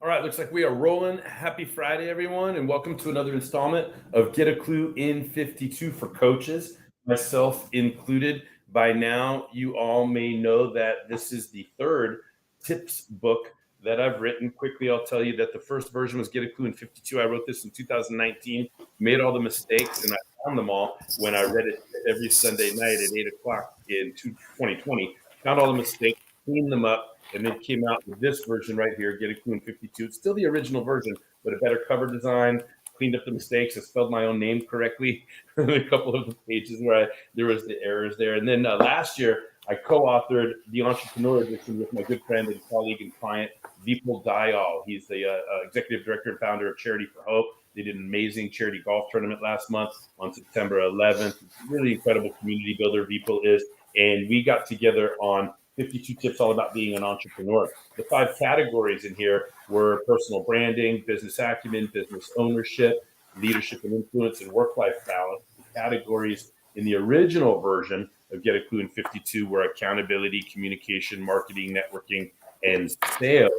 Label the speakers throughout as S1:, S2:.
S1: All right, looks like we are rolling. Happy Friday, everyone, and welcome to another installment of Get a Clue in 52 for coaches, myself included. By now, you all may know that this is the third tips book that I've written. Quickly, I'll tell you that the first version was Get a Clue in 52. I wrote this in 2019, made all the mistakes, and I found them all when I read it every Sunday night at 8 o'clock in 2020. Found all the mistakes, cleaned them up, and then came out with this version right here, Get a Klu in 52. It's still the original version, but a better cover design, cleaned up the mistakes. I spelled my own name correctly on a couple of the pages where there was the errors there. And then last year, I co-authored the Entrepreneur Edition with my good friend and colleague and client, Vipul Dayal. He's the executive director and founder of Charity for Hope. They did an amazing charity golf tournament last month on September 11th. Really incredible community builder Vipul is. And we got together on 52 tips all about being an entrepreneur. The 5 categories in here were personal branding, business acumen, business ownership, leadership and influence, and work-life balance. The categories in the original version of Get a Clue in 52 were accountability, communication, marketing, networking, and sales.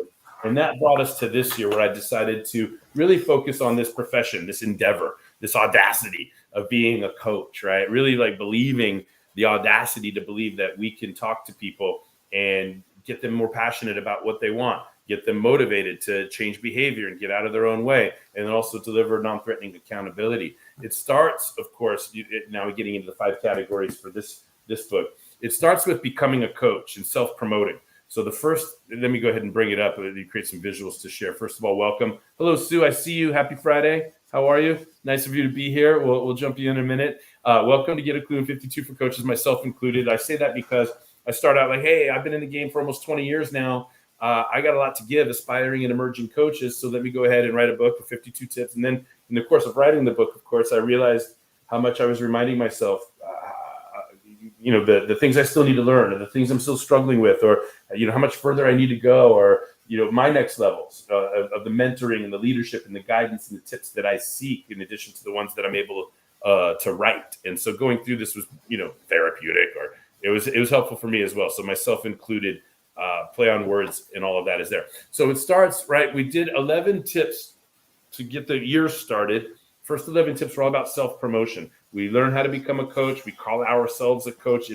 S1: And that brought us to this year where I decided to really focus on this profession, this endeavor, this audacity of being a coach, right? Really like believing the audacity to believe that we can talk to people and get them more passionate about what they want, get them motivated to change behavior and get out of their own way, and then also deliver non-threatening accountability. It starts, of course, now we're getting into the 5 categories for this book. It starts with becoming a coach and self-promoting. So the first, let me go ahead and bring it up and create some visuals to share. First of all, welcome. Hello, Sue. I see you. Happy Friday. How are you? Nice of you to be here. We'll jump you in a minute. Welcome to Get a Clue in 52 for coaches, myself included. I say that because I start out like, hey, I've been in the game for almost 20 years now. I got a lot to give aspiring and emerging coaches. So let me go ahead and write a book of 52 tips. And then in the course of writing the book, of course, I realized how much I was reminding myself, the things I still need to learn, or the things I'm still struggling with, or, how much further I need to go, or, my next levels of the mentoring and the leadership and the guidance and the tips that I seek in addition to the ones that I'm able to write. And so going through this was, therapeutic, or it was helpful for me as well. So myself included, play on words and all of that is there. So it starts, right? We did 11 tips to get the year started. First 11 tips were all about self-promotion. We learn how to become a coach. We call ourselves a coach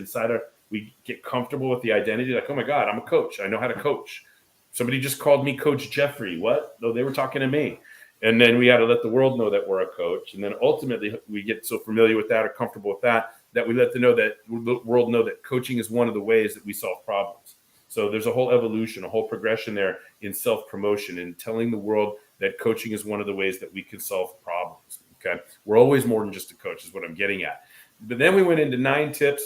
S1: we get comfortable with the identity. Like, oh my God, I'm a coach. I know how to coach. Somebody just called me Coach Jeffrey. What? No, they were talking to me. And then we had to let the world know that we're a coach. And then ultimately we get so familiar with that or comfortable with that we let the world know that coaching is one of the ways that we solve problems. So there's a whole evolution, a whole progression there in self-promotion and telling the world that coaching is one of the ways that we can solve problems. Okay. We're always more than just a coach is what I'm getting at. But then we went into 9 tips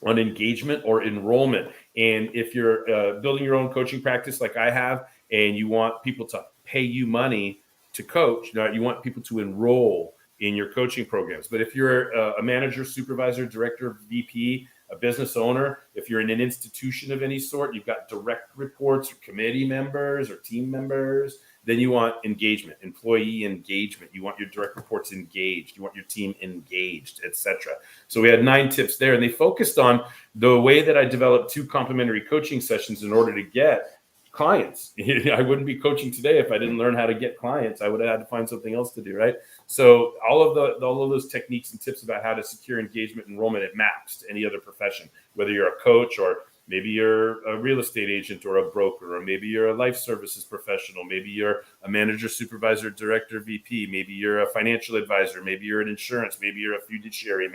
S1: on engagement or enrollment. And if you're building your own coaching practice like I have, and you want people to pay you money to coach, you want people to enroll in your coaching programs. But if you're a manager, supervisor, director, VP, a business owner, if you're in an institution of any sort, you've got direct reports or committee members or team members, then you want engagement, employee engagement. You want your direct reports engaged. You want your team engaged, etc. So we had 9 tips there, and they focused on the way that I developed 2 complimentary coaching sessions in order to get clients. I wouldn't be coaching today if I didn't learn how to get clients. I would have had to find something else to do, right? So all of those techniques and tips about how to secure engagement enrollment, it maps to any other profession, whether you're a coach or maybe you're a real estate agent or a broker, or maybe you're a life services professional. Maybe you're a manager, supervisor, director, VP. Maybe you're a financial advisor. Maybe you're an insurance. Maybe you're a fiduciary.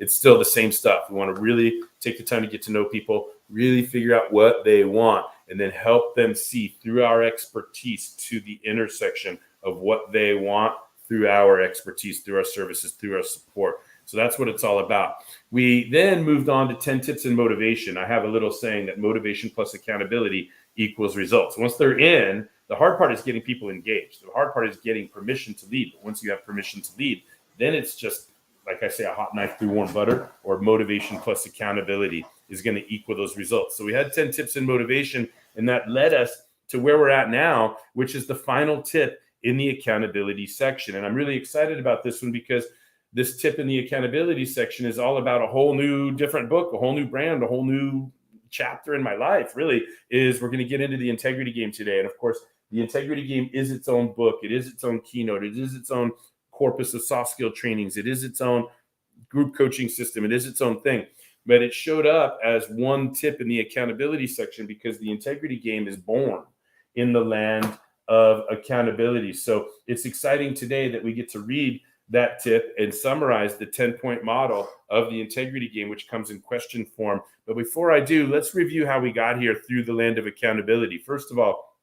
S1: It's still the same stuff. We want to really take the time to get to know people, really figure out what they want, and then help them see through our expertise to the intersection of what they want through our expertise, through our services, through our support. So that's what it's all about. We then moved on to 10 tips in motivation. I have a little saying that motivation plus accountability equals results. Once they're in, the hard part is getting people engaged. The hard part is getting permission to lead. But once you have permission to lead, then it's just, like I say, a hot knife through warm butter, or motivation plus accountability is going to equal those results. So we had 10 tips in motivation, and that led us to where we're at now, which is the final tip in the accountability section. And I'm really excited about this one because this tip in the accountability section is all about a whole new different book, a whole new brand, a whole new chapter in my life. Really is we're going to get into the integrity game today. And of course, The integrity game is its own book. It is its own keynote. It is its own corpus of soft skill trainings. It is its own group coaching system. It is its own thing. But it showed up as one tip in the accountability section because the integrity game is born in the land of accountability. So it's exciting today that we get to read that tip and summarize the 10-point model of the integrity game, which comes in question form. But before I do, let's review how we got here through the land of accountability. First of all,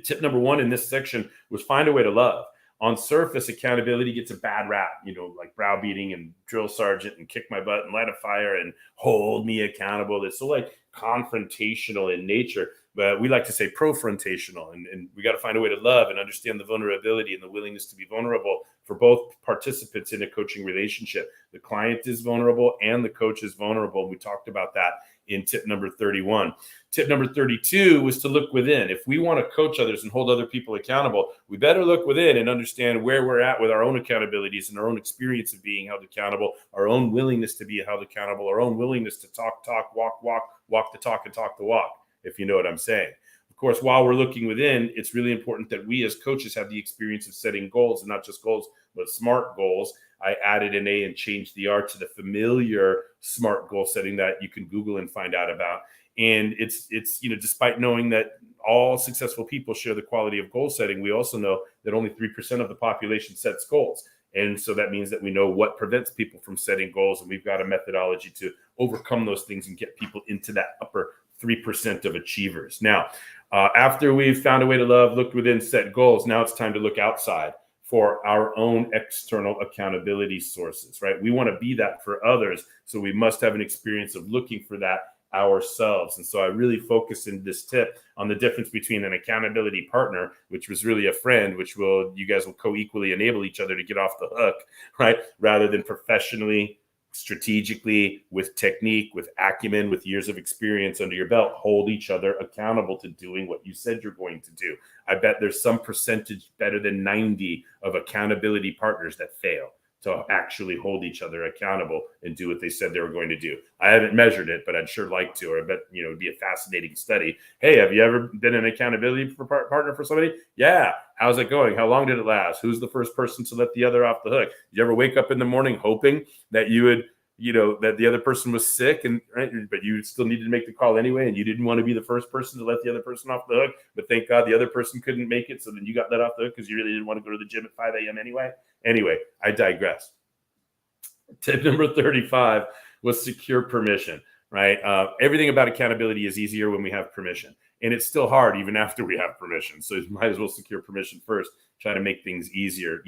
S1: tip number one in this section was find a way to love. On surface, accountability gets a bad rap, like browbeating and drill sergeant and kick my butt and light a fire and hold me accountable. It's so like confrontational in nature, but we like to say profrontational. And we got to find a way to love and understand the vulnerability and the willingness to be vulnerable for both participants in a coaching relationship. The client is vulnerable and the coach is vulnerable. We talked about that in tip number 31. Tip number 32 was to look within. If we want to coach others and hold other people accountable, we better look within and understand where we're at with our own accountabilities and our own experience of being held accountable, our own willingness to be held accountable, our own willingness to talk, walk the talk and talk the walk, if you know what I'm saying. Of course, while we're looking within, it's really important that we as coaches have the experience of setting goals, and not just goals, but smart goals. I added an A and changed the R to the familiar SMART goal setting that you can Google and find out about. And it's despite knowing that all successful people share the quality of goal setting, we also know that only 3% of the population sets goals. And so that means that we know what prevents people from setting goals, and we've got a methodology to overcome those things and get people into that upper 3% of achievers. Now, after we've found a way to love, looked within, set goals, now it's time to look outside for our own external accountability sources, right? We want to be that for others, so we must have an experience of looking for that ourselves. And so I really focus in this tip on the difference between an accountability partner, which was really a friend, you guys will co-equally enable each other to get off the hook, right? Rather than professionally, strategically, with technique, with acumen, with years of experience under your belt, hold each other accountable to doing what you said you're going to do. I bet there's some percentage, better than 90, of accountability partners that fail to actually hold each other accountable and do what they said they were going to do. I haven't measured it, but I'd sure like to, or I bet, it'd be a fascinating study. Hey, have you ever been an accountability partner for somebody? Yeah. How's it going? How long did it last? Who's the first person to let the other off the hook? Did you ever wake up in the morning hoping that you would, that the other person was sick but you still needed to make the call anyway, and you didn't want to be the first person to let the other person off the hook, but thank God the other person couldn't make it, so then you got let off the hook because you really didn't want to go to the gym at 5 a.m. anyway? Anyway, I digress. Tip number 35 was secure permission, right? Everything about accountability is easier when we have permission. And it's still hard even after we have permission. So you might as well secure permission first, try to make things easier,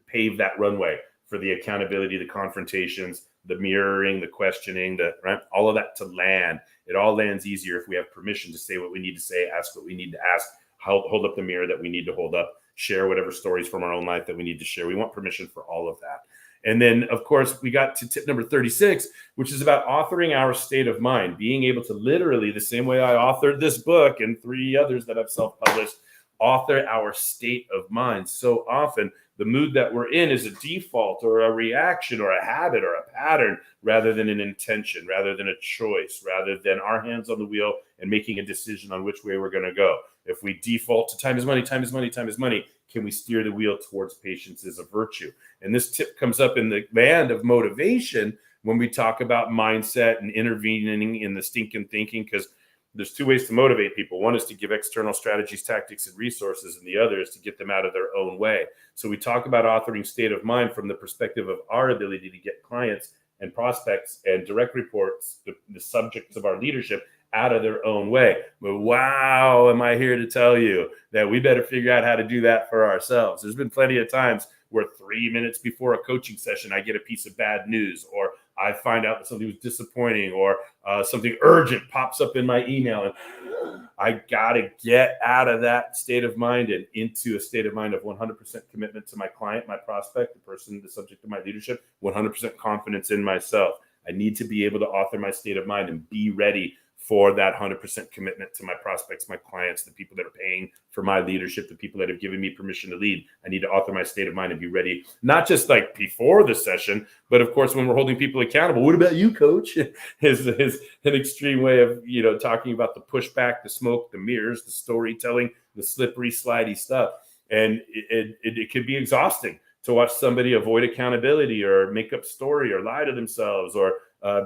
S1: pave that runway for the accountability, the confrontations, the mirroring, the questioning, right? All of that to land. It all lands easier if we have permission to say what we need to say, ask what we need to ask, hold up the mirror that we need to hold up, share whatever stories from our own life that we need to share. We want permission for all of that. And then, of course, we got to tip number 36, which is about authoring our state of mind, being able to literally, the same way I authored this book and 3 others that I've self-published, author our state of mind. So often, the mood that we're in is a default or a reaction or a habit or a pattern rather than an intention, rather than a choice, rather than our hands on the wheel and making a decision on which way we're going to go. If we default to time is money, time is money, time is money, can we steer the wheel towards patience as a virtue? And this tip comes up in the land of motivation when we talk about mindset and intervening in the stinking thinking, because there's 2 ways to motivate people. One is to give external strategies, tactics, and resources, and the other is to get them out of their own way. So we talk about authoring state of mind from the perspective of our ability to get clients and prospects and direct reports, the subjects of our leadership, out of their own way. But wow, am I here to tell you that we better figure out how to do that for ourselves. There's been plenty of times where 3 minutes before a coaching session, I get a piece of bad news, or I find out that something was disappointing, or something urgent pops up in my email, and I got to get out of that state of mind and into a state of mind of 100% commitment to my client, my prospect, the person, the subject of my leadership, 100% confidence in myself. I need to be able to author my state of mind and be ready for that 100% commitment to my prospects, my clients, the people that are paying for my leadership, the people that have given me permission to lead. I need to author my state of mind and be ready, not just like before the session, but of course, when we're holding people accountable. What about you, coach? is an extreme way of, talking about the pushback, the smoke, the mirrors, the storytelling, the slippery, slidey stuff. And it could be exhausting to watch somebody avoid accountability or make up story or lie to themselves or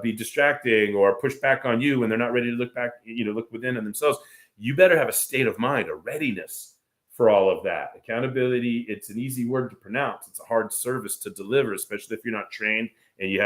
S1: be distracting or push back on you when they're not ready to look back, look within on themselves. You better have a state of mind, a readiness for all of that. Accountability, it's an easy word to pronounce. It's a hard service to deliver, especially if you're not trained and you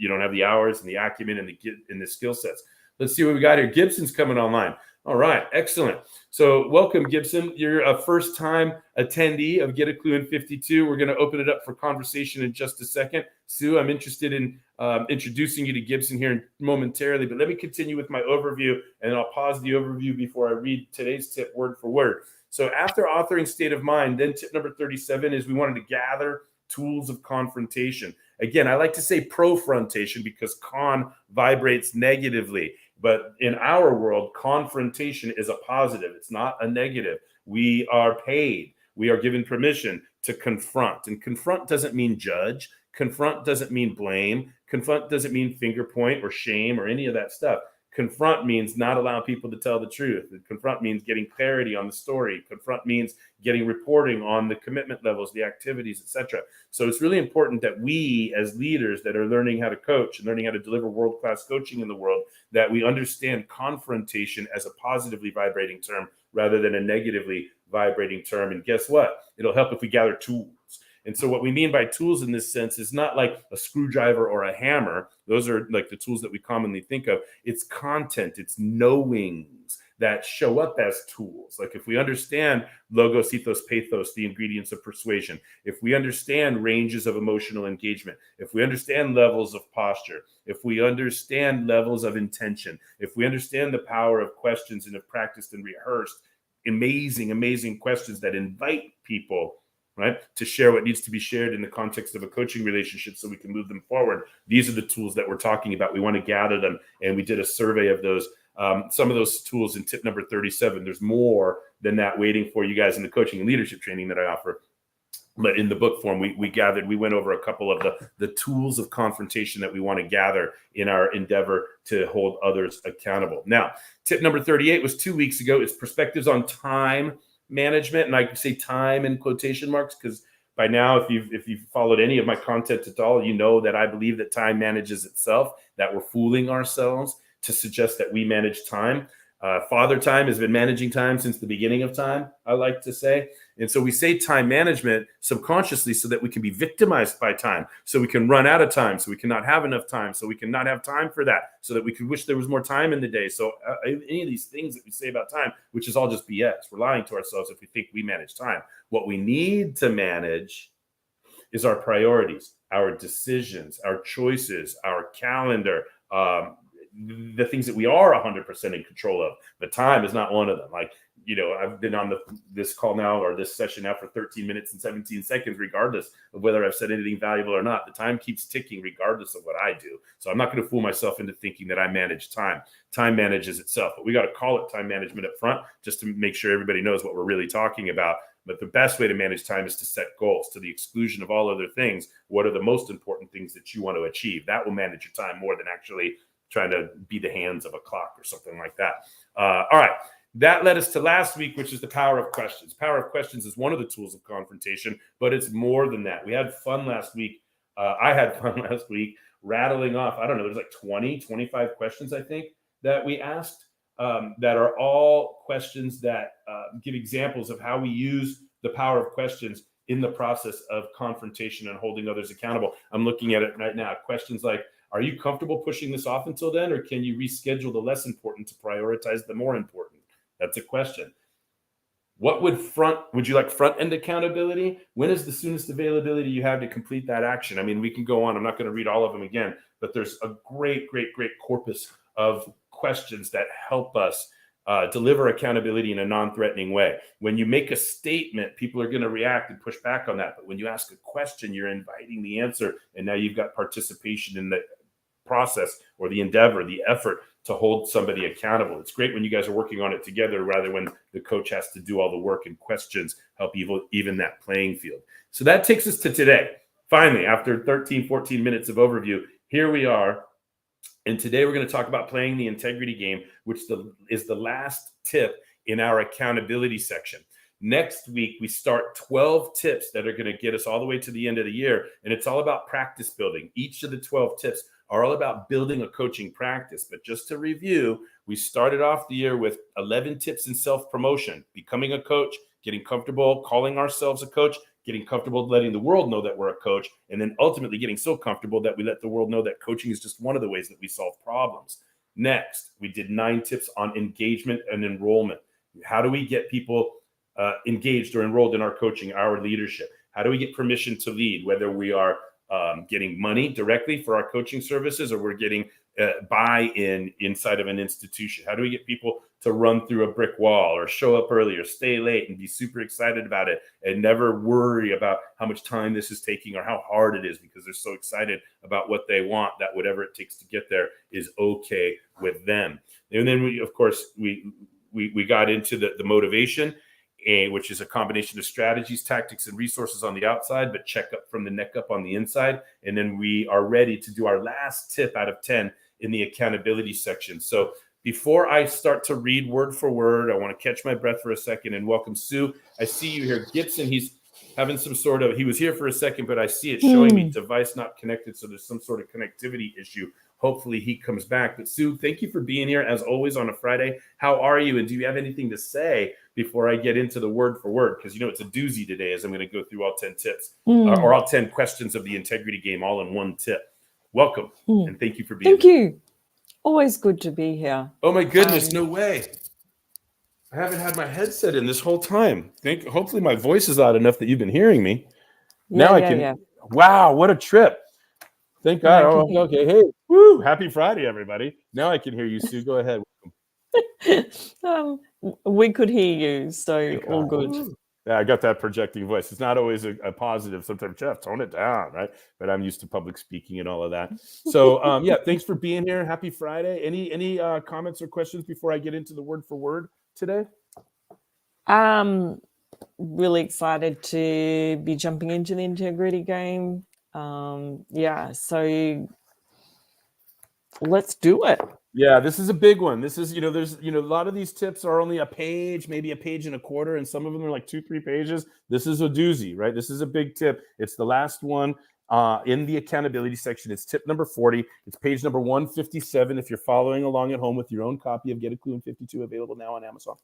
S1: don't have the hours and the acumen and the skill sets. Let's see what we got here. Gibson's coming online. All right, excellent. So welcome, Gibson. You're a first-time attendee of Get a Clue in 52. We're going to open it up for conversation in just a second. Sue, I'm interested in introducing you to Gibson here momentarily, but let me continue with my overview, and I'll pause the overview before I read today's tip word for word. So after authoring state of mind, then tip number 37 is we wanted to gather tools of confrontation. Again, I like to say profrontation because con vibrates negatively. But in our world, confrontation is a positive. It's not a negative. We are paid. We are given permission to confront. And confront doesn't mean judge. Confront doesn't mean blame. Confront doesn't mean finger point or shame or any of that stuff. Confront means not allow people to tell the truth. Confront means getting clarity on the story. Confront means getting reporting on the commitment levels, the activities, etc. So it's really important that we, as leaders that are learning how to coach and learning how to deliver world-class coaching in the world, that we understand confrontation as a positively vibrating term rather than a negatively vibrating term. And guess what? It'll help if we gather tools. And so what we mean by tools in this sense is not like a screwdriver or a hammer. Those are like the tools that we commonly think of. It's content, it's knowings that show up as tools. Like if we understand logos, ethos, pathos, the ingredients of persuasion, if we understand ranges of emotional engagement, if we understand levels of posture, if we understand levels of intention, if we understand the power of questions and have practiced and rehearsed amazing questions that invite people, right, to share what needs to be shared in the context of a coaching relationship so we can move them forward. These are the tools that we're talking about. We want to gather them, and we did a survey of those. Some of those tools in tip number 37. There's more than that waiting for you guys in the coaching and leadership training that I offer. But in the book form, we went over a couple of the tools of confrontation that we want to gather in our endeavor to hold others accountable. Now, tip number 38 was 2 weeks ago. It's perspectives on time management, and I say time in quotation marks because by now, if you've followed any of my content at all, you know that I believe that time manages itself, that we're fooling ourselves to suggest that we manage time. Father Time has been managing time since the beginning of time, I like to say. And so we say time management subconsciously so that we can be victimized by time, so we can run out of time, so we cannot have enough time, so we can not have time for that, so that we could wish there was more time in the day. So any of these things that we say about time, which is all just BS, we're lying to ourselves if we think we manage time. What we need to manage is our priorities, our decisions, our choices, our calendar, the things that we are 100% in control of. But time is not one of them. Like, I've been on this call now, or this session now, for 13 minutes and 17 seconds, regardless of whether I've said anything valuable or not. The time keeps ticking regardless of what I do. So I'm not going to fool myself into thinking that I manage time. Time manages itself, but we got to call it time management up front just to make sure everybody knows what we're really talking about. But the best way to manage time is to set goals to the exclusion of all other things. What are the most important things that you want to achieve? That will manage your time more than actually trying to be the hands of a clock or something like that. All right. That led us to last week, which is the power of questions. Power of questions is one of the tools of confrontation, but it's more than that. We had fun last week. I had fun last week rattling off, I don't know, there's like 20, 25 questions, I think, that we asked that are all questions that give examples of how we use the power of questions in the process of confrontation and holding others accountable. I'm looking at it right now. Questions like, are you comfortable pushing this off until then, or can you reschedule the less important to prioritize the more important? That's a question. Would you like front-end accountability? When is the soonest availability you have to complete that action? I mean, we can go on. I'm not going to read all of them again, but there's a great corpus of questions that help us deliver accountability in a non-threatening way. When you make a statement, people are going to react and push back on that. But when you ask a question, you're inviting the answer, and now you've got participation in the process or the endeavor, the effort to hold somebody accountable. It's great when you guys are working on it together rather when the coach has to do all the work, and questions help even that playing field. So that takes us to today. Finally, after 13, 14 minutes of overview, here we are. And today we're going to talk about playing the integrity game, which is the last tip in our accountability section. Next week, we start 12 tips that are going to get us all the way to the end of the year. And it's all about practice building. Each of the 12 tips are all about building a coaching practice. But just to review, we started off the year with 11 tips in self-promotion, becoming a coach, getting comfortable calling ourselves a coach, getting comfortable letting the world know that we're a coach, and then ultimately getting so comfortable that we let the world know that coaching is just one of the ways that we solve problems. Next, we did 9 tips on engagement and enrollment. How do we get people engaged or enrolled in our coaching, our leadership? How do we get permission to lead, whether we are getting money directly for our coaching services or we're getting buy-in inside of an institution? How do we get people to run through a brick wall or show up early or stay late and be super excited about it and never worry about how much time this is taking or how hard it is because they're so excited about what they want that whatever it takes to get there is okay with them. And then we, of course, we got into the motivation, which is a combination of strategies, tactics, and resources on the outside, but check up from the neck up on the inside. And then we are ready to do our last tip out of 10 in the accountability section. So before I start to read word for word, I want to catch my breath for a second and welcome Sue. I see you here. Gibson, he's having some sort of, he was here for a second, but I see it showing me device not connected. So there's some sort of connectivity issue. Hopefully he comes back. But Sue, thank you for being here as always on a Friday. How are you? And do you have anything to say before I get into the word for word? Because, you know, it's a doozy today as I'm going to go through all 10 tips or all 10 questions of the integrity game all in one tip. Welcome. And thank you for being here.
S2: Thank you. Always good to be here.
S1: Oh, my goodness. No way. I haven't had my headset in this whole time. Hopefully my voice is loud enough that you've been hearing me. Now I can. Yeah. Wow, what a trip. Thank God. Oh, okay. Hey, woo. Happy Friday, everybody. Now I can hear you, Sue. Go ahead.
S2: We could hear you, so all good.
S1: Woo. Yeah, I got that projecting voice. It's not always a positive. Sometimes, Jeff, tone it down, right? But I'm used to public speaking and all of that. So, yeah, thanks for being here. Happy Friday. Any comments or questions before I get into the word for word today?
S2: Really excited to be jumping into the integrity game. Yeah, so let's do it.
S1: Yeah, this is a big one. This is, there's, a lot of these tips are only a page, maybe a page and a quarter, and some of them are like 2-3 pages. This is a doozy, right? This is a big tip. It's the last one in the accountability section. It's tip number 40. It's page number 157. If you're following along at home with your own copy of Get a Klu in 52, available now on Amazon.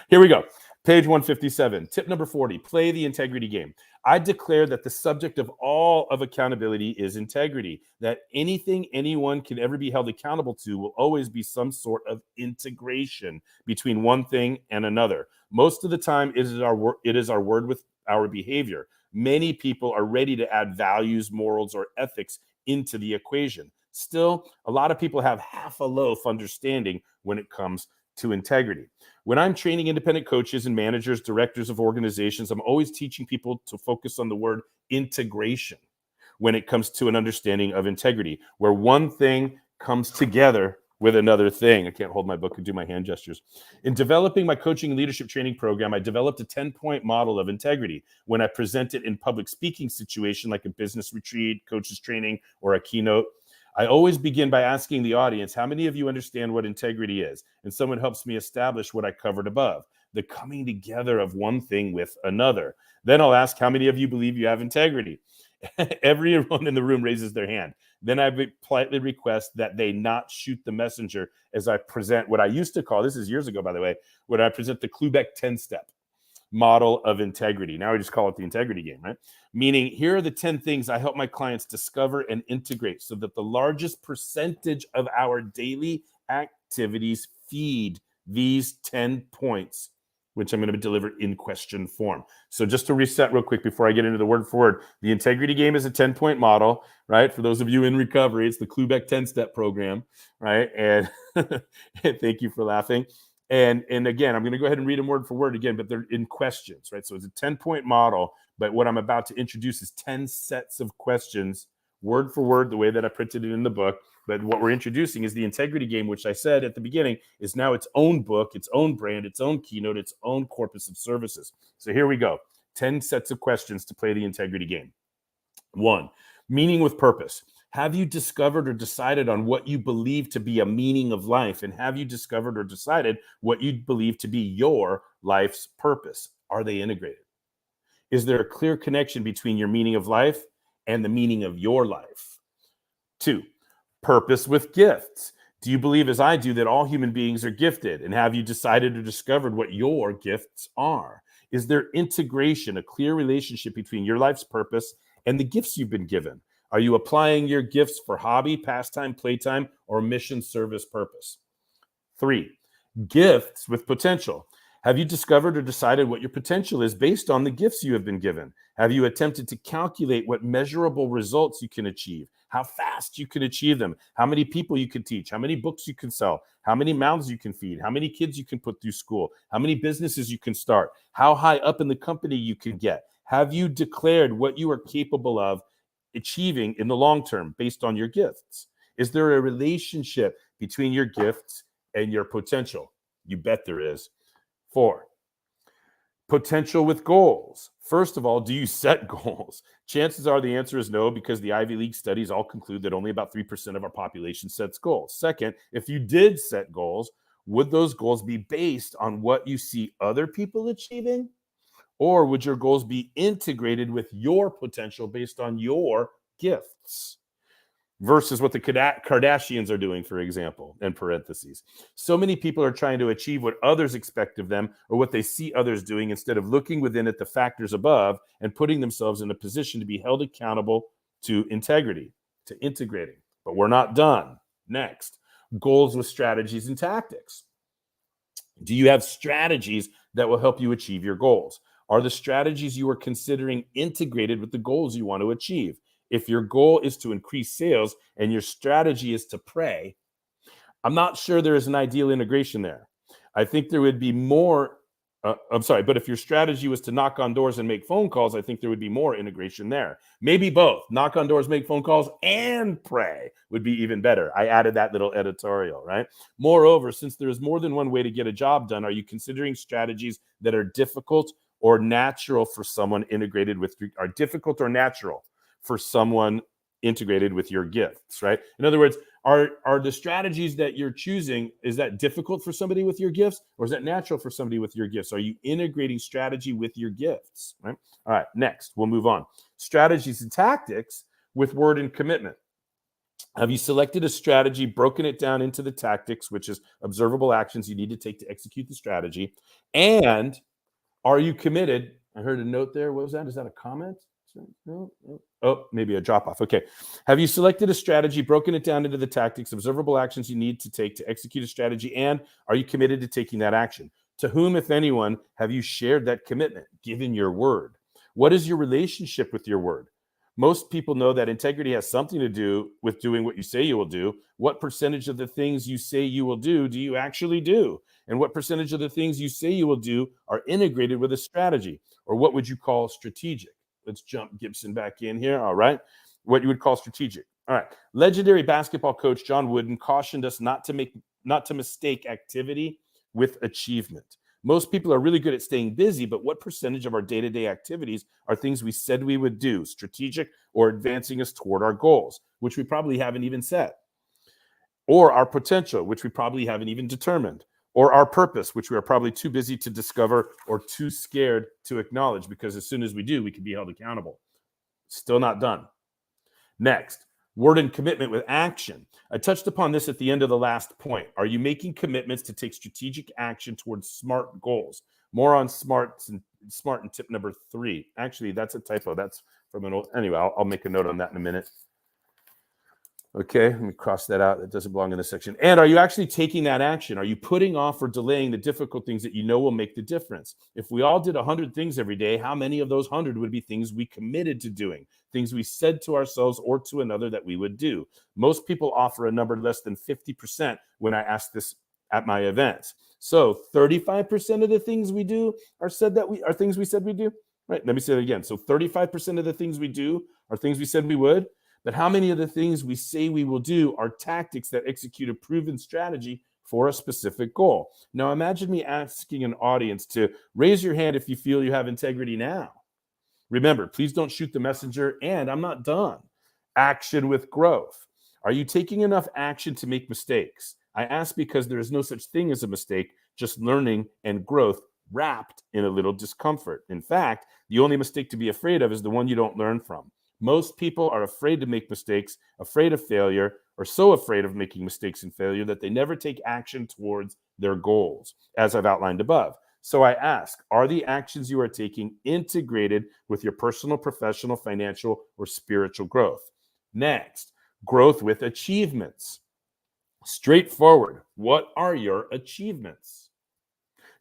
S1: Here we go. Page 157. Tip number 40. Play the integrity game. I declare that the subject of all of accountability is integrity, that anything anyone can ever be held accountable to will always be some sort of integration between one thing and another. Most of the time, it is our word with our behavior. Many people are ready to add values, morals, or ethics into the equation. Still, a lot of people have half a loaf understanding when it comes to integrity. When I'm training independent coaches and managers, directors of organizations, I'm always teaching people to focus on the word integration when it comes to an understanding of integrity, where one thing comes together with another thing. I can't hold my book and do my hand gestures. In developing my coaching and leadership training program, I developed a 10-point model of integrity. When I present it in public speaking situation, like a business retreat, coaches training, or a keynote, I always begin by asking the audience, how many of you understand what integrity is? And someone helps me establish what I covered above, the coming together of one thing with another. Then I'll ask, how many of you believe you have integrity? Everyone in the room raises their hand. Then I politely request that they not shoot the messenger as I present what I used to call, this is years ago, by the way, when I present the Klubeck 10-step model of integrity. Now I just call it the integrity game, right? Meaning, here are the 10 things I help my clients discover and integrate so that the largest percentage of our daily activities feed these 10 points, which I'm going to deliver in question form. So just to reset real quick before I get into the word for word, the integrity game is a 10-point model, right? For those of you in recovery, it's the Klubeck 10-step program, right? And thank you for laughing. And again, I'm going to go ahead and read them word for word again, but they're in questions, right? So it's a 10-point model, but what I'm about to introduce is 10 sets of questions, word for word, the way that I printed it in the book. But what we're introducing is the integrity game, which I said at the beginning is now its own book, its own brand, its own keynote, its own corpus of services. So here we go. 10 sets of questions to play the integrity game. 1, meaning with purpose. Have you discovered or decided on what you believe to be a meaning of life? And have you discovered or decided what you believe to be your life's purpose? Are they integrated? Is there a clear connection between your meaning of life and the meaning of your life? 2, purpose with gifts. Do you believe, as I do, that all human beings are gifted? And have you decided or discovered what your gifts are? Is there integration, a clear relationship between your life's purpose and the gifts you've been given? Are you applying your gifts for hobby, pastime, playtime, or mission, service, purpose? 3, gifts with potential. Have you discovered or decided what your potential is based on the gifts you have been given? Have you attempted to calculate what measurable results you can achieve, how fast you can achieve them, how many people you can teach, how many books you can sell, how many mouths you can feed, how many kids you can put through school, how many businesses you can start, how high up in the company you can get? Have you declared what you are capable of achieving in the long term based on your gifts? Is there a relationship between your gifts and your potential? You bet there is. 4, potential with goals. First of all, do you set goals? Chances are the answer is no, because the Ivy League studies all conclude that only about 3% of our population sets goals. Second, if you did set goals, would those goals be based on what you see other people achieving? Or would your goals be integrated with your potential based on your gifts? Versus what the Kardashians are doing, for example, in parentheses. So many people are trying to achieve what others expect of them or what they see others doing instead of looking within at the factors above and putting themselves in a position to be held accountable to integrity, to integrating. But we're not done. Next, goals with strategies and tactics. Do you have strategies that will help you achieve your goals? Are the strategies you are considering integrated with the goals you want to achieve? If your goal is to increase sales and your strategy is to pray, I'm not sure there is an ideal integration there. I think there would be more. But if your strategy was to knock on doors and make phone calls, I think there would be more integration there. Maybe both. Knock on doors, make phone calls, and pray would be even better. I added that little editorial, right? Moreover, since there is more than one way to get a job done, are you considering strategies that are difficult or natural for someone integrated with, are difficult or natural for someone integrated with your gifts, right? In other words, are the strategies that you're choosing, is that difficult for somebody with your gifts, or is that natural for somebody with your gifts? Are you integrating strategy with your gifts, right? All right, next, we'll move on. Strategies and tactics with word and commitment. Have you selected a strategy, broken it down into the tactics, which is observable actions you need to take to execute the strategy? And are you committed? I heard a note there. What was that? Is that a comment? No. Oh, maybe a drop off. Okay. Have you selected a strategy, broken it down into the tactics, observable actions you need to take to execute a strategy? And are you committed to taking that action? To whom, if anyone, have you shared that commitment, given your word? What is your relationship with your word? Most people know that integrity has something to do with doing what you say you will do. What percentage of the things you say you will do you actually do? And what percentage of the things you say you will do are integrated with a strategy, or what would you call strategic? Let's jump Gibson back in here. All right. What you would call strategic. All right. Legendary basketball coach John Wooden cautioned us not to mistake activity with achievement. Most people are really good at staying busy, but what percentage of our day-to-day activities are things we said we would do, strategic or advancing us toward our goals, which we probably haven't even set, or our potential, which we probably haven't even determined, or our purpose, which we are probably too busy to discover or too scared to acknowledge, because as soon as we do, we can be held accountable. Still not done. Next, word and commitment with action. I touched upon this at the end of the last point. Are you making commitments to take strategic action towards SMART goals? More on SMART in tip number 3. Actually, that's a typo. That's from an old. Anyway, I'll make a note on that in a minute. Okay, let me cross that out. That doesn't belong in this section. And are you actually taking that action? Are you putting off or delaying the difficult things that you know will make the difference? If we all did 100 things every day, how many of those 100 would be things we committed to doing, things we said to ourselves or to another that we would do? Most people offer a number less than 50% when I ask this at my events. So 35% of the things we do are things we said we do. Right, let me say it again. So 35% of the things we do are things we said we would. But how many of the things we say we will do are tactics that execute a proven strategy for a specific goal? Now, imagine me asking an audience to raise your hand if you feel you have integrity now. Remember, please don't shoot the messenger, and I'm not done. Action with growth. Are you taking enough action to make mistakes? I ask because there is no such thing as a mistake, just learning and growth wrapped in a little discomfort. In fact, the only mistake to be afraid of is the one you don't learn from. Most people are afraid to make mistakes, afraid of failure, or so afraid of making mistakes and failure that they never take action towards their goals, as I've outlined above. So I ask, are the actions you are taking integrated with your personal, professional, financial, or spiritual growth? Next, growth with achievements. Straightforward. What are your achievements?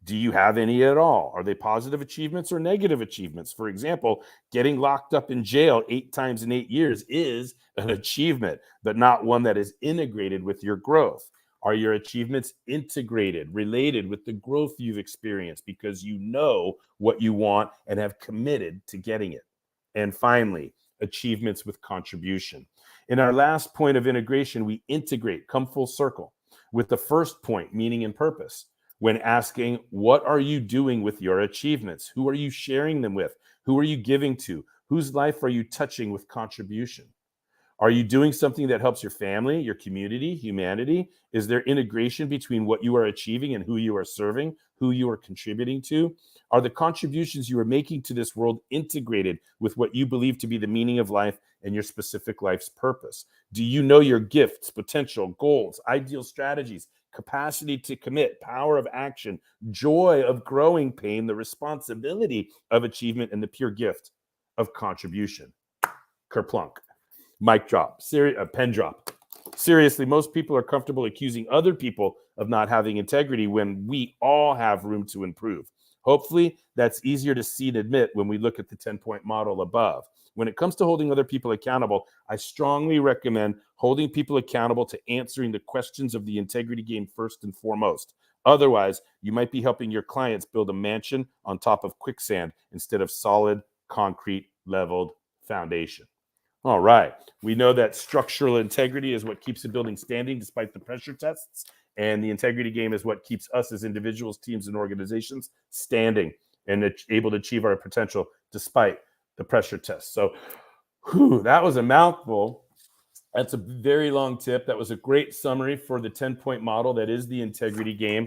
S1: Do you have any at all? Are they positive achievements or negative achievements? For example, getting locked up in jail 8 times in 8 years is an achievement, but not one that is integrated with your growth. Are your achievements integrated, related with the growth you've experienced because you know what you want and have committed to getting it? And finally, achievements with contribution. In our last point of integration, we integrate, come full circle with the first point, meaning and purpose. When asking, what are you doing with your achievements? Who are you sharing them with? Who are you giving to? Whose life are you touching with contribution? Are you doing something that helps your family, your community, humanity? Is there integration between what you are achieving and who you are serving, who you are contributing to? Are the contributions you are making to this world integrated with what you believe to be the meaning of life and your specific life's purpose? Do you know your gifts, potential, goals, ideal strategies, capacity to commit, power of action, joy of growing pain, the responsibility of achievement, and the pure gift of contribution? Kerplunk. Mic drop. Pen drop. Seriously, most people are comfortable accusing other people of not having integrity when we all have room to improve. Hopefully, that's easier to see and admit when we look at the 10-point model above. When it comes to holding other people accountable, I strongly recommend holding people accountable to answering the questions of the integrity game first and foremost. Otherwise, you might be helping your clients build a mansion on top of quicksand instead of solid, concrete, leveled foundation. All right. We know that structural integrity is what keeps a building standing despite the pressure tests. And the integrity game is what keeps us as individuals, teams, and organizations standing and able to achieve our potential despite the pressure tests. So that was a mouthful. That's a very long tip. That was a great summary for the 10-point model. That is the integrity game.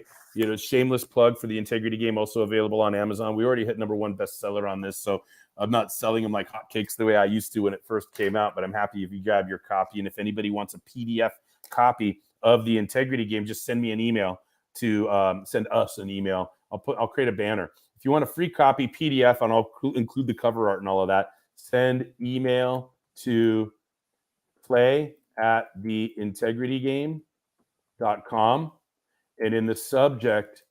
S1: Shameless plug for the integrity game, also available on Amazon. We already hit #1 bestseller on this, so I'm not selling them like hotcakes the way I used to when it first came out, but I'm happy if you grab your copy. And if anybody wants a PDF copy of the integrity game, just send me an email to send us an email. I'll create a banner. If you want a free copy PDF, and I'll include the cover art and all of that, send email to play@theintegritygame.com. And in the subject,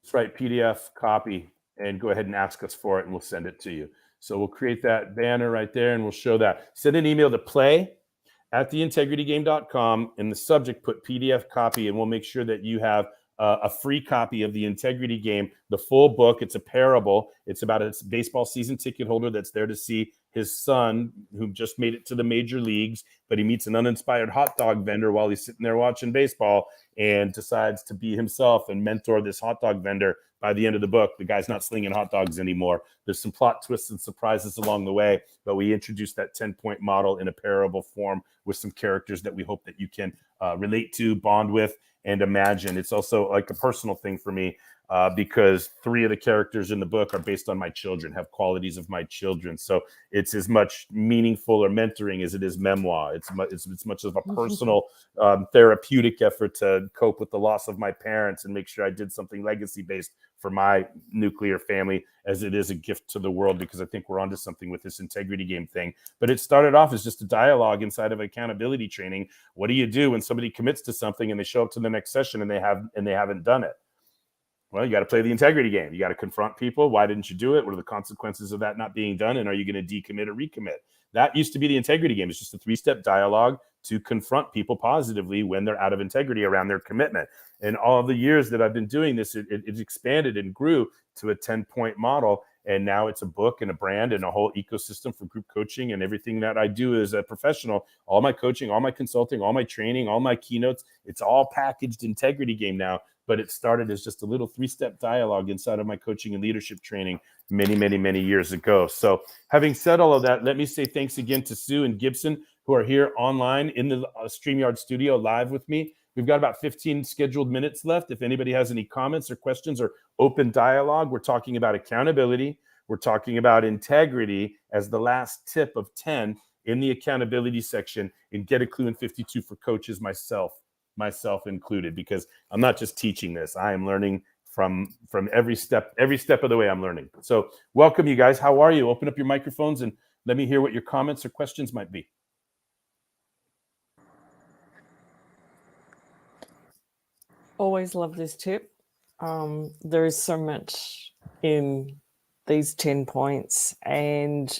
S1: just write PDF copy and go ahead and ask us for it, and we'll send it to you. So we'll create that banner right there, and we'll show that. Send an email to play@theintegritygame.com. In the subject, put PDF copy, and we'll make sure that you have a free copy of the integrity game, the full book. It's a parable. It's about a baseball season ticket holder that's there to see his son, who just made it to the major leagues, but he meets an uninspired hot dog vendor while he's sitting there watching baseball and decides to be himself and mentor this hot dog vendor. By the end of the book, the guy's not slinging hot dogs anymore. There's some plot twists and surprises along the way, but we introduced that 10-point model in a parable form with some characters that we hope that you can relate to, bond with, and imagine. It's also like a personal thing for me because 3 of the characters in the book are based on my children, have qualities of my children. So it's as much meaningful or mentoring as it is memoir. It's much of a personal therapeutic effort to cope with the loss of my parents and make sure I did something legacy-based for my nuclear family as it is a gift to the world, because I think we're onto something with this integrity game thing. But it started off as just a dialogue inside of accountability training. What do you do when somebody commits to something and they show up to the next session and they haven't done it? Well, you got to play the integrity game. You got to confront people. Why didn't you do it? What are the consequences of that not being done? And are you going to decommit or recommit? That used to be the integrity game. It's just a 3-step dialogue to confront people positively when they're out of integrity around their commitment. And all of the years that I've been doing this, it expanded and grew to a 10-point model. And now it's a book and a brand and a whole ecosystem for group coaching and everything that I do as a professional. All my coaching, all my consulting, all my training, all my keynotes, it's all packaged integrity game now. But it started as just a little 3-step dialogue inside of my coaching and leadership training many years ago. So having said all of that, let me say thanks again to Sue and Gibson, who are here online in the StreamYard studio live with me. We've got about 15 scheduled minutes left. If anybody has any comments or questions or open dialogue, we're talking about accountability. We're talking about integrity as the last tip of 10 in the accountability section in Get a Clue in 52 for coaches, myself included, because I'm not just teaching this. I am learning from every step of the way. I'm learning. So welcome, you guys. How are you? Open up your microphones and let me hear what your comments or questions might be.
S2: Always love this tip. There is so much in these 10 points. And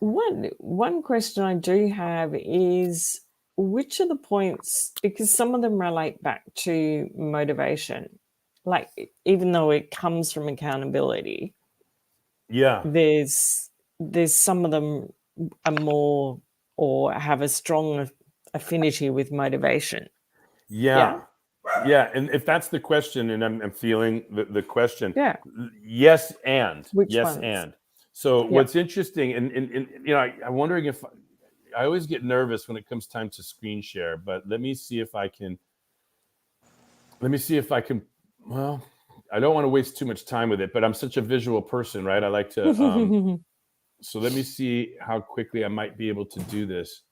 S2: one question I do have is, which are the points, because some of them relate back to motivation, like even though it comes from accountability, there's some of them are more or have a strong affinity with motivation.
S1: Yeah. And if that's the question, and I'm feeling the question, yes and.
S2: Which ones?
S1: And. So what's interesting, and I'm wondering if I always get nervous when it comes time to screen share, but let me see if I can. Well, I don't want to waste too much time with it, but I'm such a visual person, right? I like to. So let me see how quickly I might be able to do this.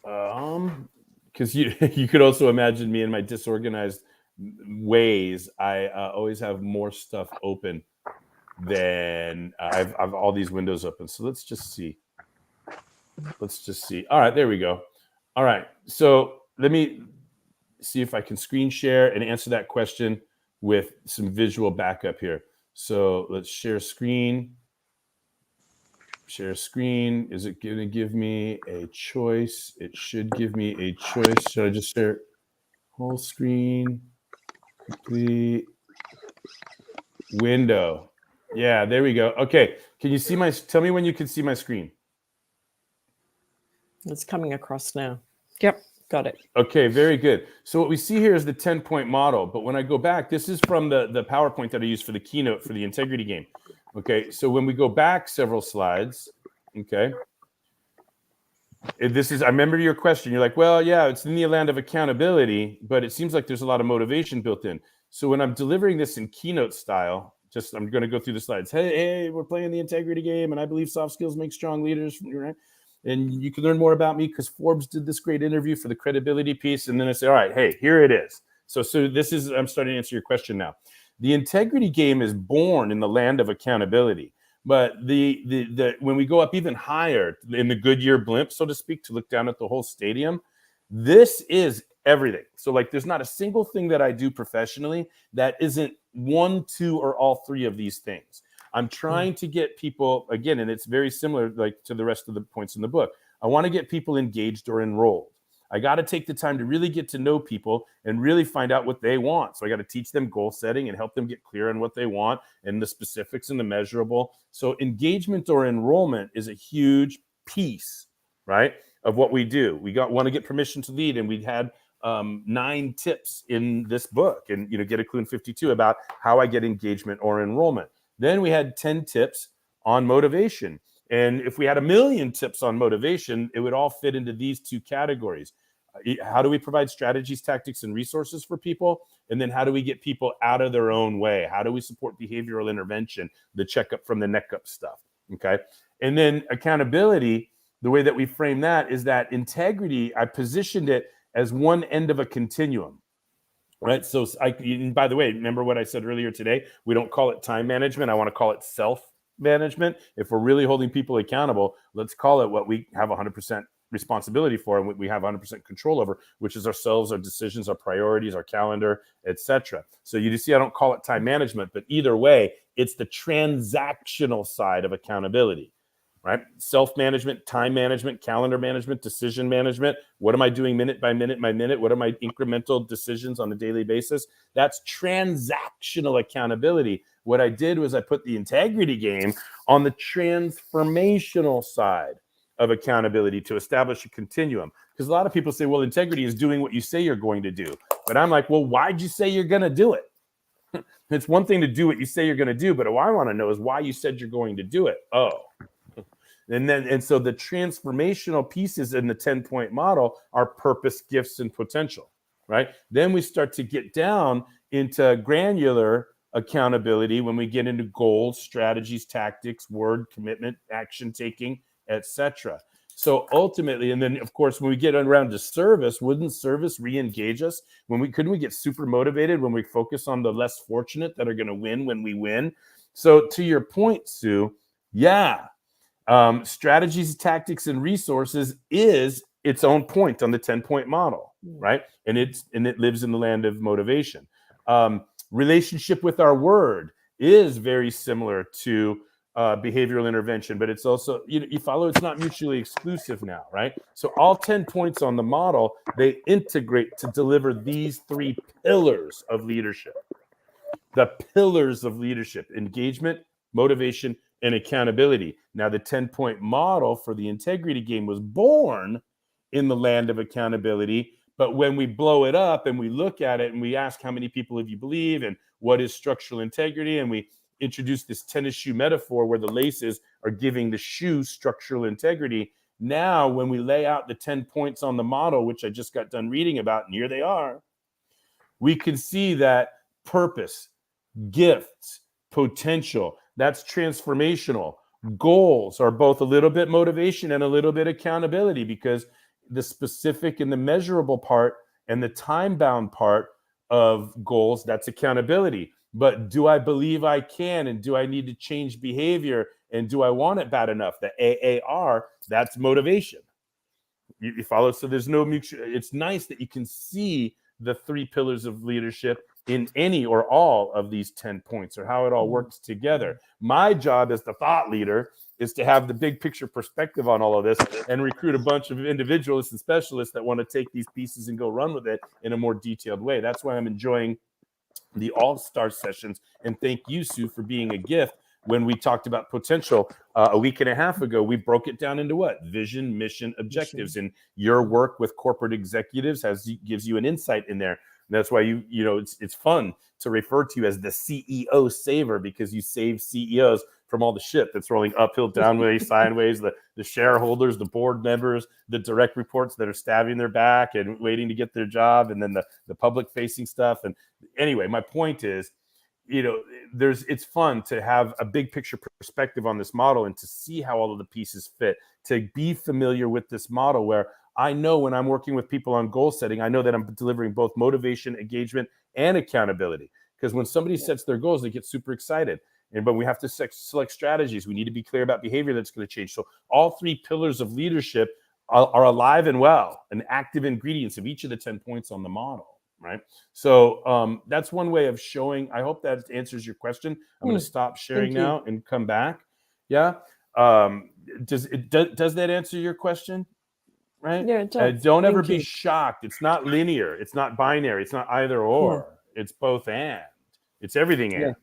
S1: Because you could also imagine me in my disorganized ways. I always have more stuff open than I've all these windows open. So let's just see. All right, there we go. All right, so let me see if I can screen share and answer that question with some visual backup here. So let's share screen. Share screen. Is it going to give me a choice? It should give me a choice. Should I just share whole screen? Complete window. Yeah, there we go. Okay. Can you see tell me when you can see my screen.
S2: It's coming across now. Yep. Got it.
S1: Okay, very good. So what we see here is the 10-point model. But when I go back, this is from the PowerPoint that I used for the keynote for the integrity game. Okay, so when we go back several slides, okay, I remember your question. You're like, well, yeah, it's in the land of accountability, but it seems like there's a lot of motivation built in. So when I'm delivering this in keynote style, I'm going to go through the slides. Hey, we're playing the integrity game, and I believe soft skills make strong leaders, right? And you can learn more about me because Forbes did this great interview for the credibility piece. And then I say, all right, hey, here it is. So I'm starting to answer your question now. The integrity game is born in the land of accountability. But when we go up even higher in the Goodyear blimp, so to speak, to look down at the whole stadium, this is everything. So like there's not a single thing that I do professionally that isn't one, two, or all three of these things. I'm trying to get people, again, and it's very similar like to the rest of the points in the book. I want to get people engaged or enrolled. I got to take the time to really get to know people and really find out what they want. So I got to teach them goal setting and help them get clear on what they want and the specifics and the measurable. So engagement or enrollment is a huge piece, right, of what we do. We want to get permission to lead, and we had 9 tips in this book, and Get a Clue in 52 about how I get engagement or enrollment. Then we had 10 tips on motivation. And if we had 1 million tips on motivation, it would all fit into these 2 categories. How do we provide strategies, tactics, and resources for people? And then how do we get people out of their own way? How do we support behavioral intervention, the checkup from the neck up stuff? Okay. And then accountability, the way that we frame that is that integrity, I positioned it as one end of a continuum. Right. So by the way, remember what I said earlier today? We don't call it time management. I want to call it self-management. If we're really holding people accountable, let's call it what we have 100% responsibility for and what we have 100% control over, which is ourselves, our decisions, our priorities, our calendar, etc. So you see, I don't call it time management, but either way, it's the transactional side of accountability. Right? Self-management, time management, calendar management, decision management. What am I doing minute by minute by minute? What are my incremental decisions on a daily basis? That's transactional accountability What I did was I put the integrity game on the transformational side of accountability to establish a continuum. Because a lot of people say, well, integrity is doing what you say you're going to do. But I'm like, well, why'd you say you're going to do it? It's one thing to do what you say you're going to do, but what I want to know is why you said you're going to do it. Oh. And so the transformational pieces in the 10-point model are purpose, gifts, and potential, right? Then we start to get down into granular accountability when we get into goals, strategies, tactics, word, commitment, action taking, etc. So ultimately, and then of course, when we get around to service, wouldn't service re-engage us? Couldn't we get super motivated when we focus on the less fortunate that are going to win when we win? So to your point, Sue, yeah, strategies, tactics, and resources is its own point on the 10-point model, right? And it lives in the land of motivation. Relationship with our word is very similar to behavioral intervention, but it's also, you follow, it's not mutually exclusive now, right? So all 10 points on the model, they integrate to deliver these 3 pillars of leadership. The pillars of leadership: engagement, motivation, and accountability. Now, the 10-point model for the integrity game was born in the land of accountability. But when we blow it up and we look at it and we ask how many people have you believe and what is structural integrity, and we introduce this tennis shoe metaphor where the laces are giving the shoe structural integrity. Now, when we lay out the 10 points on the model, which I just got done reading about, and here they are, we can see that purpose, gifts, potential, that's transformational. Goals are both a little bit motivation and a little bit accountability, because the specific and the measurable part and the time-bound part of goals, that's accountability. But do I believe I can, and do I need to change behavior, and do I want it bad enough? The AAR, that's motivation. You follow? So there's no mutual. It's nice that you can see the 3 pillars of leadership in any or all of these 10 points, or how it all works together. My job as the thought leader is to have the big picture perspective on all of this and recruit a bunch of individualists and specialists that want to take these pieces and go run with it in a more detailed way. That's why I'm enjoying the all-star sessions. And thank you, Sue, for being a gift. When we talked about potential a week and a half ago, we broke it down into what? Vision, mission, objectives. And your work with corporate executives gives you an insight in there. And that's why it's fun to refer to you as the CEO saver, because you save CEOs from all the shit that's rolling uphill, downways, sideways, the shareholders, the board members, the direct reports that are stabbing their back and waiting to get their job, and then the public facing stuff. And anyway, my point is, it's fun to have a big picture perspective on this model and to see how all of the pieces fit, to be familiar with this model where I know when I'm working with people on goal setting, I know that I'm delivering both motivation, engagement, and accountability. Because when somebody sets their goals, they get super excited. But we have to select strategies. We need to be clear about behavior that's going to change. So all 3 pillars of leadership are alive and well, and active ingredients of each of the 10 points on the model. Right. So that's one way of showing. I hope that answers your question. I'm going to stop sharing now and come back. Yeah. Does that answer your question? Right.
S2: Yeah, it does.
S1: Don't ever be shocked. It's not linear. It's not binary. It's not either or. It's both and. It's everything and.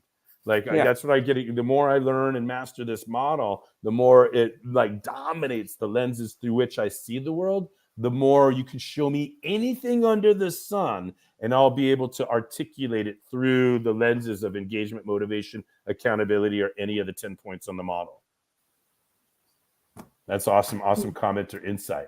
S1: That's what I get. The more I learn and master this model, the more it dominates the lenses through which I see the world. The more you can show me anything under the sun, and I'll be able to articulate it through the lenses of engagement, motivation, accountability, or any of the 10 points on the model. That's awesome. Awesome comment or insight.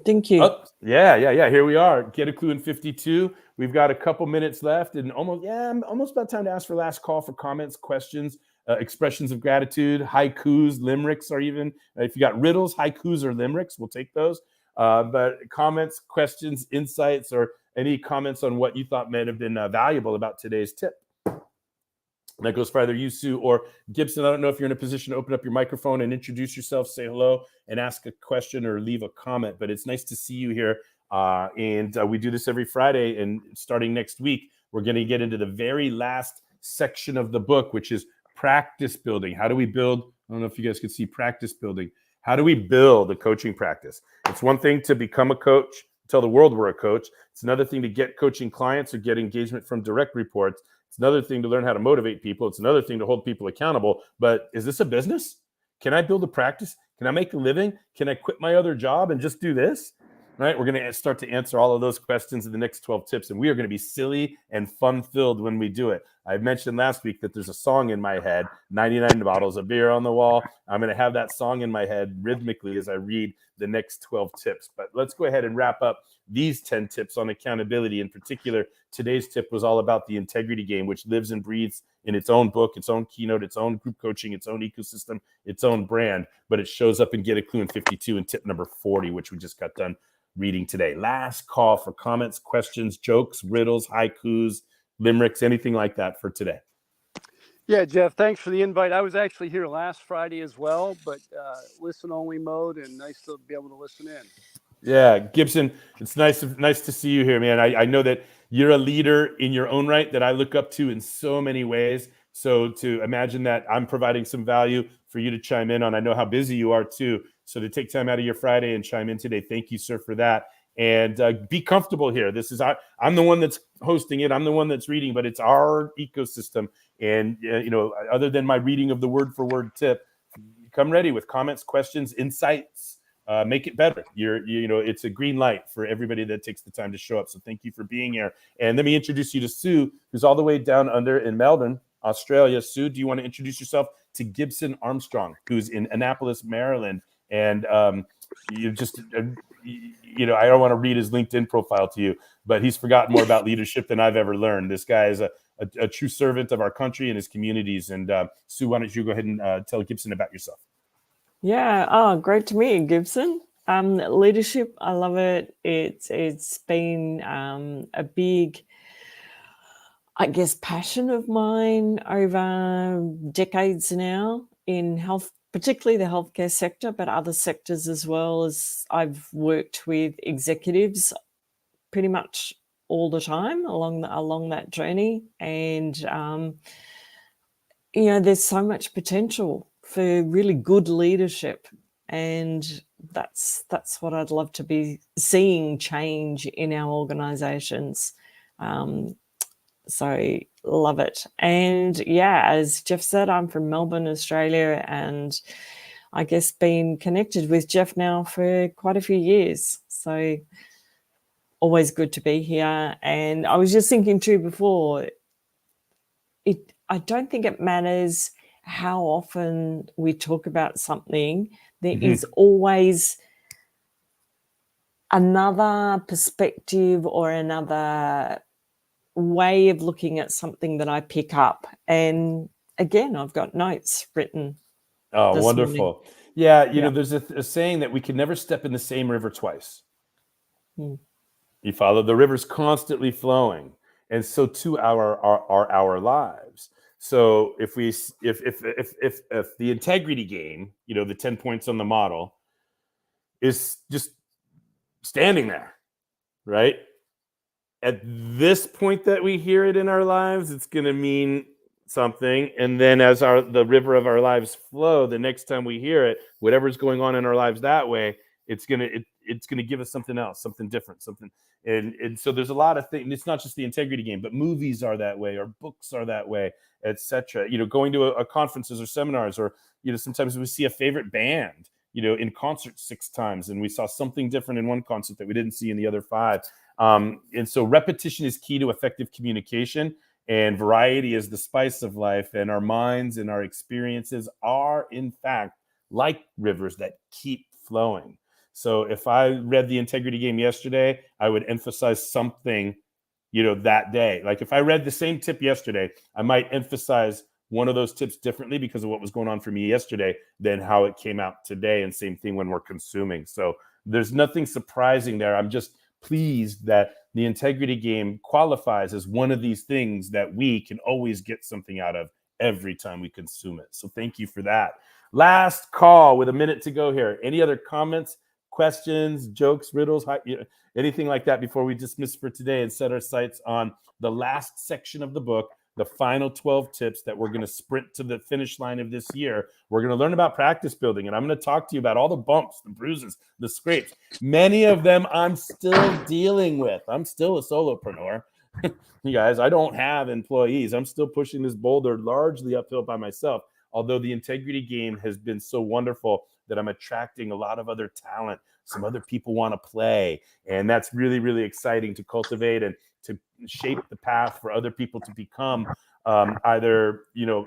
S2: Thank you.
S1: Oh, yeah. Here we are. Get a Clue in 52. We've got a couple minutes left, and almost about time to ask for last call for comments, questions, expressions of gratitude, haikus, limericks, or even if you got riddles, haikus, or limericks, we'll take those. But comments, questions, insights, or any comments on what you thought might have been valuable about today's tip. And that goes for either you, Sue, or Gibson. I don't know if you're in a position to open up your microphone and introduce yourself, say hello, and ask a question or leave a comment. But it's nice to see you here. And we do this every Friday. And starting next week, we're going to get into the very last section of the book, which is practice building. How do we build? I don't know if you guys can see practice building. How do we build a coaching practice? It's one thing to become a coach, tell the world we're a coach. It's another thing to get coaching clients or get engagement from direct reports. It's another thing to learn how to motivate people. It's another thing to hold people accountable. But is this a business? Can I build a practice? Can I make a living? Can I quit my other job and just do this? Right? We're going to start to answer all of those questions in the next 12 tips, and we are going to be silly and fun-filled when we do it. I mentioned last week that there's a song in my head, 99 bottles of beer on the wall. I'm going to have that song in my head rhythmically as I read the next 12 tips. But let's go ahead and wrap up these 10 tips on accountability. In particular, today's tip was all about the integrity game, which lives and breathes in its own book, its own keynote, its own group coaching, its own ecosystem, its own brand. But it shows up in Get a Clue in 52 and tip number 40, which we just got done reading today. Last call for comments, questions, jokes, riddles, haikus, limericks, anything like that for today.
S3: Yeah, Jeff, thanks for the invite. I was actually here last Friday as well, but listen only mode, and nice to be able to listen in.
S1: Yeah, Gibson, it's nice to see you here, man. I know that you're a leader in your own right that I look up to in so many ways. So to imagine that I'm providing some value for you to chime in on, I know how busy you are too. So to take time out of your Friday and chime in today, thank you, sir, for that. And be comfortable here. This is I'm the one that's hosting it. I'm the one that's reading, but it's our ecosystem. And other than my reading of the word for word tip, come ready with comments, questions, insights. Make it better. It's a green light for everybody that takes the time to show up. So thank you for being here. And let me introduce you to Sue, who's all the way down under in Melbourne, Australia. Sue, do you want to introduce yourself to Gibson Armstrong, who's in Annapolis, Maryland? And I don't want to read his LinkedIn profile to you, but he's forgotten more about leadership than I've ever learned. This guy is a true servant of our country and his communities. And Sue, why don't you go ahead and tell Gibson about yourself?
S2: Yeah. Oh, great to meet you, Gibson. Leadership, I love it. It's been a big, I guess, passion of mine over decades now in health, particularly the healthcare sector, but other sectors as well. As I've worked with executives pretty much all the time along that journey, and there's so much potential for really good leadership, and that's what I'd love to be seeing change in our organizations. So love it. And yeah, as Jeff said, I'm from Melbourne, Australia, and I guess been connected with Jeff now for quite a few years. So always good to be here. And I was just thinking too before, I don't think it matters how often we talk about something. There is always another perspective or another way of looking at something that I pick up. And again, I've got notes written.
S1: Oh, wonderful.
S2: Morning.
S1: Yeah, there's a saying that we can never step in the same river twice. You follow, the river's constantly flowing. And so too our lives. So if the integrity game, the 10 points on the model is just standing there, right? At this point that we hear it in our lives, it's going to mean something. And then as the river of our lives flow, the next time we hear it, whatever's going on in our lives that way, it's going to give us something else, something different, something. And so there's a lot of things. It's not just the integrity game, but movies are that way, or books are that way, etc. Going to a conferences or seminars, or sometimes we see a favorite band in concert 6 times, and we saw something different in one concert that we didn't see in the other 5. And so repetition is key to effective communication, and variety is the spice of life. And our minds and our experiences are, in fact, like rivers that keep flowing. So if I read the integrity game yesterday, I would emphasize something, that day. Like if I read the same tip yesterday, I might emphasize one of those tips differently because of what was going on for me yesterday than how it came out today. And same thing when we're consuming. So there's nothing surprising there. I'm just pleased that the integrity game qualifies as one of these things that we can always get something out of every time we consume it. So thank you for that. Last call with a minute to go here. Any other comments, questions, jokes, riddles, anything like that before we dismiss for today and set our sights on the last section of the book, the final 12 tips that we're going to sprint to the finish line of this year. We're going to learn about practice building, and I'm going to talk to you about all the bumps, the bruises, the scrapes. Many of them I'm still dealing with. I'm still a solopreneur. You guys, I don't have employees. I'm still pushing this boulder largely uphill by myself. Although the integrity game has been so wonderful that I'm attracting a lot of other talent. Some other people want to play. And that's really, really exciting to cultivate and to shape the path for other people to become either,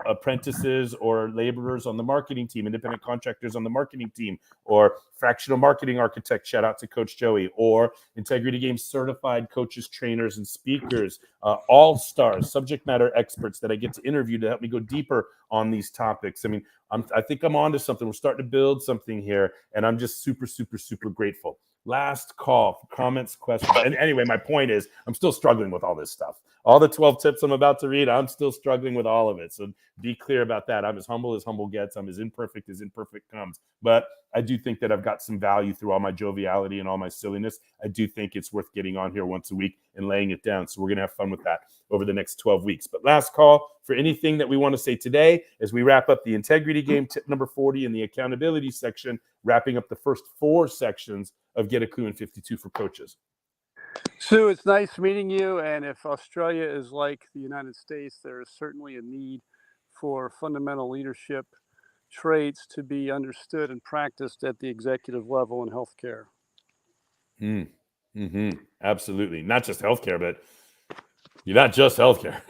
S1: apprentices or laborers on the marketing team, independent contractors on the marketing team, or fractional marketing architect, shout out to Coach Joey, or Integrity Games certified coaches, trainers, and speakers, all-stars, subject matter experts that I get to interview to help me go deeper on these topics. I mean, I think I'm onto something. We're starting to build something here, and I'm just super, super, super grateful. Last call for comments, questions. And anyway, my point is I'm still struggling with all this stuff. All the 12 tips I'm about to read, I'm still struggling with all of it. So be clear about that. I'm as humble gets. I'm as imperfect comes. But I do think that I've got some value through all my joviality and all my silliness. I do think it's worth getting on here once a week and laying it down. So we're going to have fun with that over the next 12 weeks. But last call for anything that we want to say today as we wrap up the integrity game, tip number 40 in the accountability section, wrapping up the first 4 sections of Get a Clue in 52 for coaches.
S3: Sue, it's nice meeting you. And if Australia is like the United States, there is certainly a need for fundamental leadership traits to be understood and practiced at the executive level in healthcare.
S1: Absolutely. Not just healthcare, but you're not just healthcare.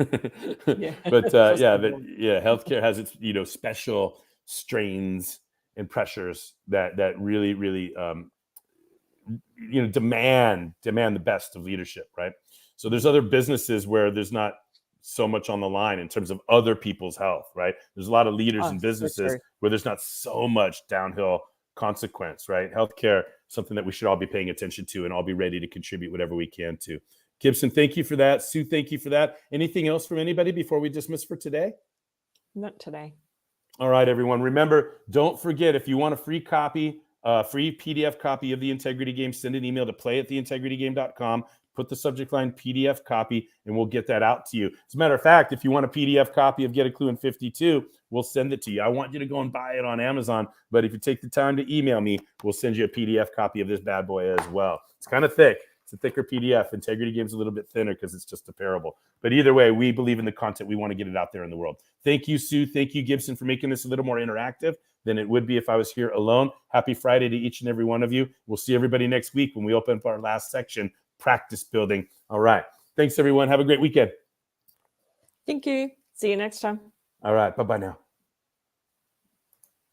S2: Yeah.
S1: But healthcare has its special strains and pressures that really, really demand the best of leadership, right? So there's other businesses where there's not so much on the line in terms of other people's health, right? There's a lot of leaders and businesses where there's not so much downhill consequence, right? Healthcare, something that we should all be paying attention to and all be ready to contribute whatever we can to. Gibson, thank you for that. Sue, thank you for that. Anything else from anybody before we dismiss for today?
S2: Not today.
S1: All right, everyone. Remember, don't forget, if you want a free copy, free PDF copy of the Integrity Game, send an email to play@theintegritygame.com. Put the subject line PDF copy, and we'll get that out to you. As a matter of fact, if you want a PDF copy of Get a Clue in 52, we'll send it to you. I want you to go and buy it on Amazon, but if you take the time to email me, we'll send you a PDF copy of this bad boy as well. It's kind of thick. It's a thicker PDF. Integrity Game's a little bit thinner because it's just a parable. But either way, we believe in the content. We want to get it out there in the world. Thank you, Sue. Thank you, Gibson, for making this a little more interactive than it would be if I was here alone. Happy Friday to each and every one of you. We'll see everybody next week when we open up our last section, practice building. All right. Thanks, everyone. Have a great weekend.
S2: Thank you. See you next time.
S1: All right. Bye-bye now.